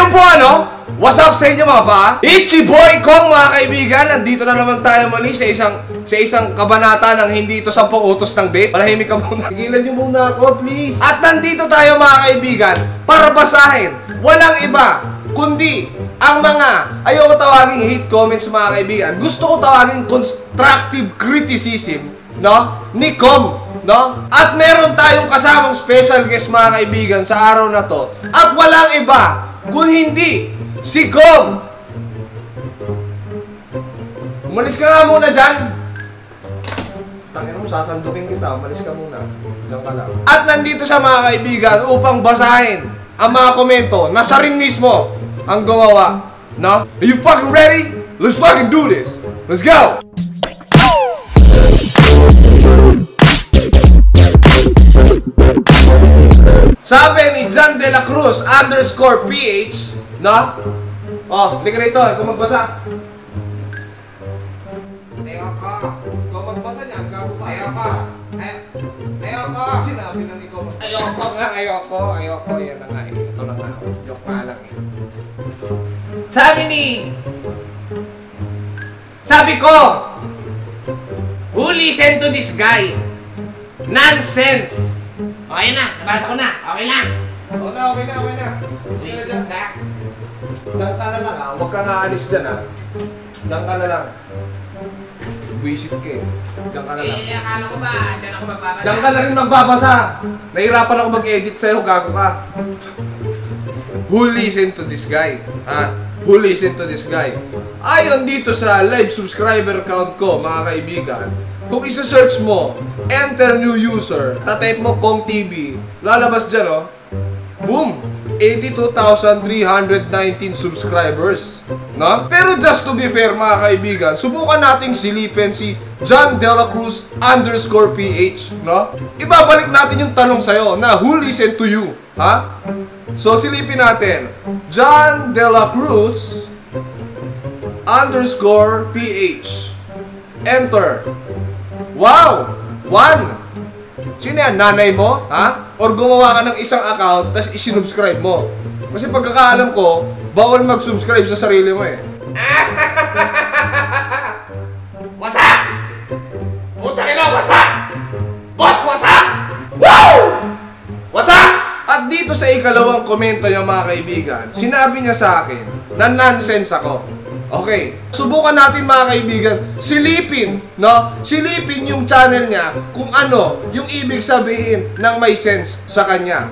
Ayun po what's up sa inyo mga pa? Ichi Boy Kong mga kaibigan. Nandito na naman tayo muli sa isang kabanata ng hindi ito 10 utos ng babe. Palahimik ka muna. Tigilan nyo muna ako please. At nandito tayo mga kaibigan para basahin. Walang iba kundi ang mga ayoko tawaging hate comments mga kaibigan. Gusto ko tawaging constructive criticism ni Com. At meron tayong kasamang special guest mga kaibigan sa araw na to. At walang iba kung hindi si Com. Umalis ka nga muna dyan. Tangina mo, sasandukin kita. Umalis ka muna. Diyan ka lang. At nandito siya mga kaibigan upang basahin ang mga komento na siya rin mismo ang gumawa. Are you fucking ready? Let's fucking do this. Let's go! Sabi ni John De La Cruz _PH, Oh, hindi ka rito, ikaw magbasa. Ayoko. Ikaw magbasa niya, ang gago pa. Ayoko. Ayoko. Sinabi ng ikaw. Ayoko nga, ayoko. Yan na nga, ito na nga. Joke nga lang Sabi ko, who listen to this guy? Nonsense. Okay na, nabasa ko na. Okay na. Okay na. Sige na dyan. Diyan ka na lang Huwag ka nga alis dyan Diyan ka na lang. Visit ka Diyan ka na lang. Akala ko ba, dyan ako magbabasa. Diyan ka na rin magbabasa. Nahirapan ako mag-edit sa'yo, gago ka. Who listen to this guy? Who listen to this guy? Ayon dito sa live subscriber count ko, mga kaibigan, kung isa-search mo, enter new user, tatype mo Kong TV, lalabas dyan, boom! 82,319 subscribers. Pero just to be fair, mga kaibigan, subukan nating silipin si John De La Cruz _PH, Ibabalik natin yung tanong sa'yo na who listen to you, So, silipin natin. John De La Cruz _PH. Enter. Wow! 1. Sino yan? Nanay mo? Or gumawa ka ng isang account tapos isinubscribe mo? Kasi pagkakaalam ko, bawal mag-subscribe sa sarili mo Wasak! Putang ina, wasak! Boss, wasak! Wow! Wasak! At dito sa ikalawang komento niya mga kaibigan, sinabi niya sa akin na nonsense ako. Okay, subukan natin mga kaibigan, silipin yung channel niya kung ano yung ibig sabihin ng may sense sa kanya,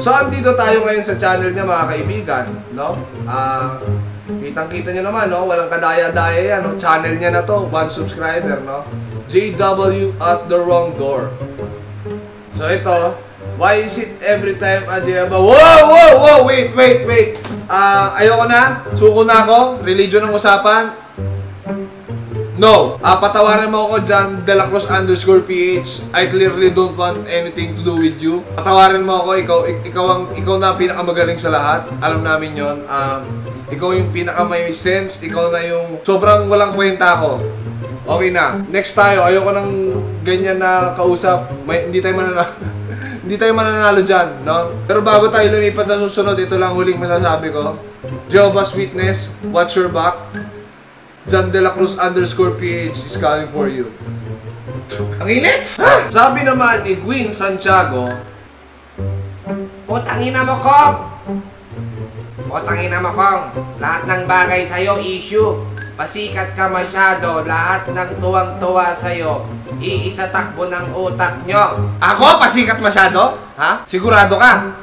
So, andito tayo ngayon sa channel niya mga kaibigan, kitang-kita niyo naman, walang kadaya-daya yan, channel niya na to, 1 subscriber, JW at the wrong door. So, ito, why is it every time Wow! Wait! Ayoko na. Suko na ako. Religion ang usapan. No. Patawarin mo ako dyan, De La Cruz _PH. I clearly don't want anything to do with you. Patawarin mo ako. Ikaw na pinakamagaling sa lahat. Alam namin yon. Ikaw yung pinakamay sense. Ikaw na yung sobrang walang kwenta ako. Okay na. Next tayo. Ayoko ng ganyan na kausap. Hindi tayo mananalo dyan, Pero bago tayo lumipat sa susunod, ito lang huling masasabi ko. Jehovah's Witness, watch your back. John De La Cruz _PH is coming for you. Ang init! Sabi naman ni Gwen Santiago, Putangina mo, Kong! Putangina mo, Kong! Lahat ng bagay sa'yo, issue. Pasikat ka masyado, lahat ng tuwang-tuwa sa'yo, iisa takbo ng utak nyo. Ako? Pasikat masyado? Sigurado ka?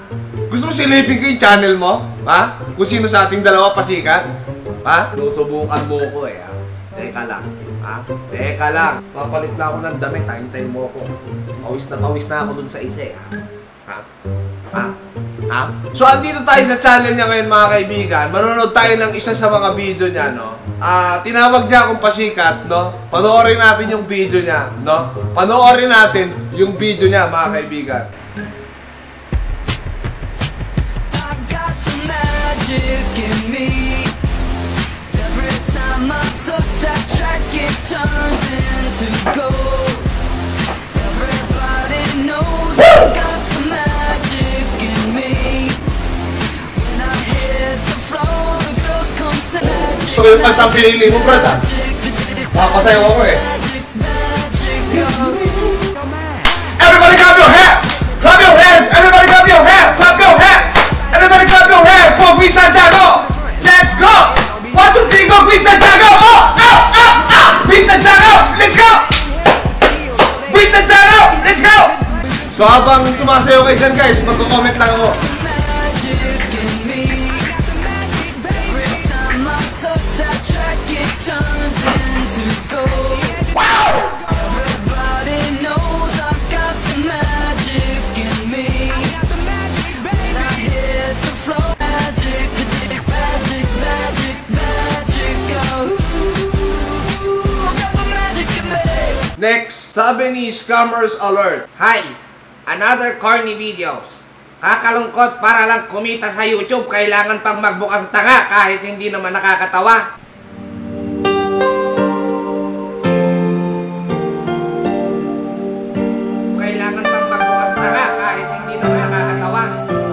Gusto mo silipin ko yung channel mo? Kung sino sa ating dalawa pasikat? Nusubukan mo ko Teka lang. Papalit na ako ng damit, hintayin mo ako. Pawis na ako dun sa isa So, andito tayo sa channel niya ngayon mga kaibigan. Manonood tayo ng isa sa mga video niya, tinawag niya akong pasikat, Panoorin natin yung video niya, Panoorin natin yung video niya, mga kaibigan. I got the magic in me. Every time I touch that track, it turns into gold. Everybody knows I got the magic in me. When I hit the gusto ko yung kantang pinili mo, brad, ah. Makapasayaw ako eh. Everybody clap your hands! Clap your hands! Everybody clap your hands! Clap your hands! Everybody clap your hands for Queen Santiago! Let's go! 1, 2, 3, go Queen Santiago! Oh! Oh! Oh! Oh! Queen Santiago! Let's go! Queen Santiago! Let's go! So habang sumasayaw kayo dyan guys, magko-comment lang ako. Next, sabi ni Scammers Alert. Hi! Another corny videos. Kakalungkot para lang kumita sa YouTube, kailangan pang magbukang tanga kahit hindi naman nakakatawa. Kailangan pang magbukang tanga kahit hindi naman nakakatawa.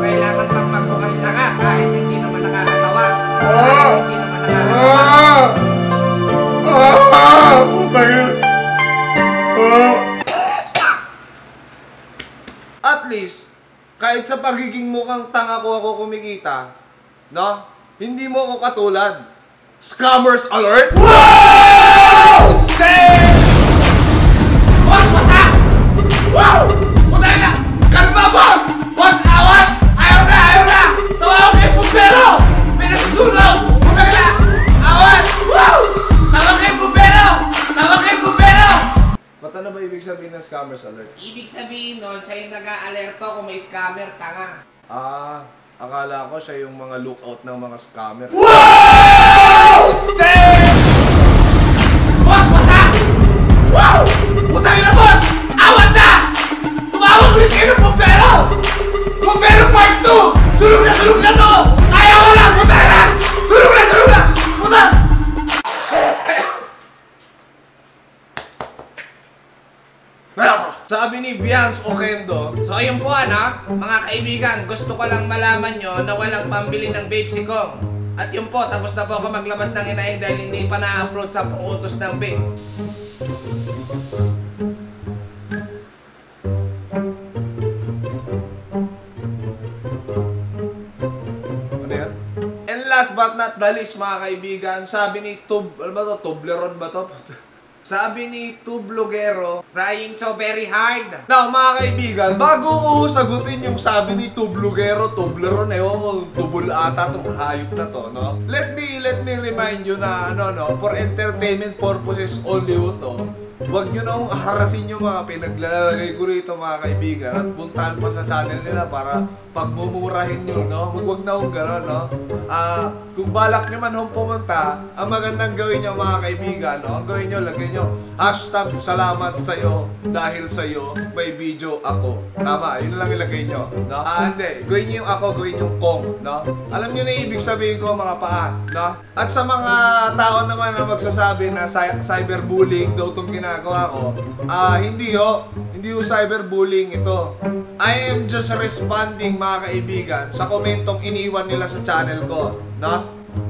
Kailangan pang magbukang tanga kahit hindi naman nakakatawa. Kahit hindi naman nakakatawa. At least, kahit sa pagiging mukhang tanga ko ako kumikita, no? Hindi mo ako katulad. Scammers Alert! Wow! Save! Boss, basta! Wow! Punay na! Kalma, boss! Boss, awat! Ayaw na! Ayaw na! Tawag kayo bumbero! May nasusunog! Punay na! Awat! Wow! Tawag kayo bumbero! Tawag kayo bumbero! Ba't ano ba ibig sabihin ng Scammers Alert? Ibig sabihin nun, siya yung nag-aalerto kung may scammer, tanga. Ah, akala ko siya yung mga lookout ng mga scammer. Wow! Stay! Boss, basta! Wow! Putang ina, boss! Awat na! Tumawag ulit kayo ng bumbero! Bumbero part 2! Sulog na to! Ayaw ko lang! Putang ina! Sulog na! Putang! Sabi ni Bians Okendo. So ayun po mga kaibigan, gusto ko lang malaman nyo na walang pambili ng vape si Kong. At yun po, tapos na po ako maglabas ng inaing dahil hindi pa na-upload sa utos ng vape. Ano yan? And last but not the least mga kaibigan, sabi ni Toblerone ba to? Sabi ni Tublogero, trying so very hard. Now mga kaibigan, bago ko sagutin yung sabi ni Tublogero, Toblerone, ewan ko, tubol ata tong hayop na to, no? Let me remind you na, for entertainment purposes only to. Huwag nyo nang harasin yung mga pinaglalagay ko rito mga kaibigan at puntahan pa sa channel nila para pagmumurahin nyo, no? Huwag na kung gano'n, no? Kung balak nyo man pumunta, ang magandang gawin nyo mga kaibigan, no? Ang gawin nyo, lagay nyo, #salamat sa'yo dahil sa'yo may video ako. Tama, yun lang ilagay nyo, no? Hindi, gawin nyo yung ako, gawin yung Kong, no? Alam nyo na ibig sabihin ko mga paa, no? At sa mga tao naman na magsasabi na cyberbullying daw itong ginagawa ko, hindi ho cyberbullying ito. I am just responding mga kaibigan sa komentong iniwan nila sa channel ko, no?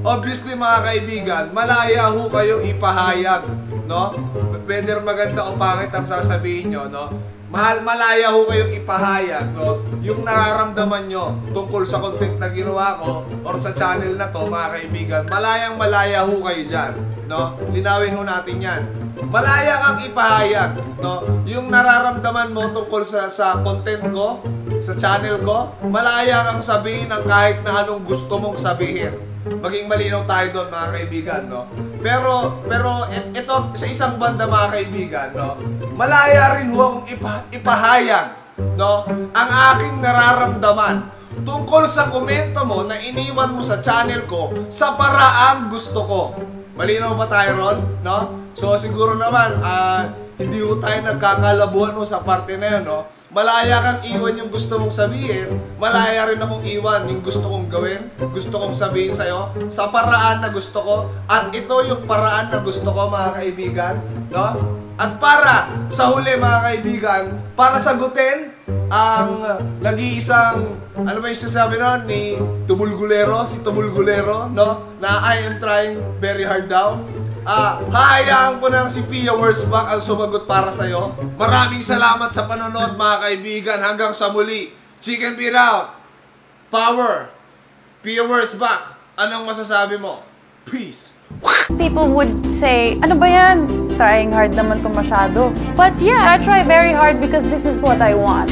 Obviously mga kaibigan, malaya ho kayong ipahayag, no? Whether maganda o pangit ang sasabihin nyo, no? Malaya ho kayong ipahayag, no? Yung nararamdaman nyo tungkol sa content na ginawa ko or sa channel na to mga kaibigan, malaya ho kayo dyan, no? Linawin ho natin yan. Malaya kang ipahayag, no? Yung nararamdaman mo tungkol sa content ko, sa channel ko, malaya kang sabihin ng kahit na anong gusto mong sabihin. Maging malinaw tayo doon mga kaibigan, no? Pero ito sa isang banda mga kaibigan, no? Malaya rin ho akong ipahayag, no? Ang aking nararamdaman tungkol sa komento mo na iniwan mo sa channel ko sa paraang gusto ko. Malinaw ba tayo ron, no? So siguro naman, hindi ko tayo nagkakalabuhan mo sa parte na yun, no? Malaya kang iwan yung gusto mong sabihin, malaya rin akong iwan yung gusto kong gawin, gusto kong sabihin sa'yo, sa paraan na gusto ko, at ito yung paraan na gusto ko mga kaibigan, no? At para sa huli mga kaibigan, para sagutin ang nag-iisang ano ba yung sasabi nun ni Tumulgulero, si Tumulgulero, no? Na I am trying very hard daw. Hahayaan ko na si Pia Wurzbach ang sumagot para sa'yo. Maraming salamat sa panonood mga kaibigan. Hanggang sa muli. Chicken Beat out. Power. Pia Wurzbach, anong masasabi mo? Peace. People would say, ano ba yan? Trying hard naman to masyado. But yeah, I try very hard because this is what I want.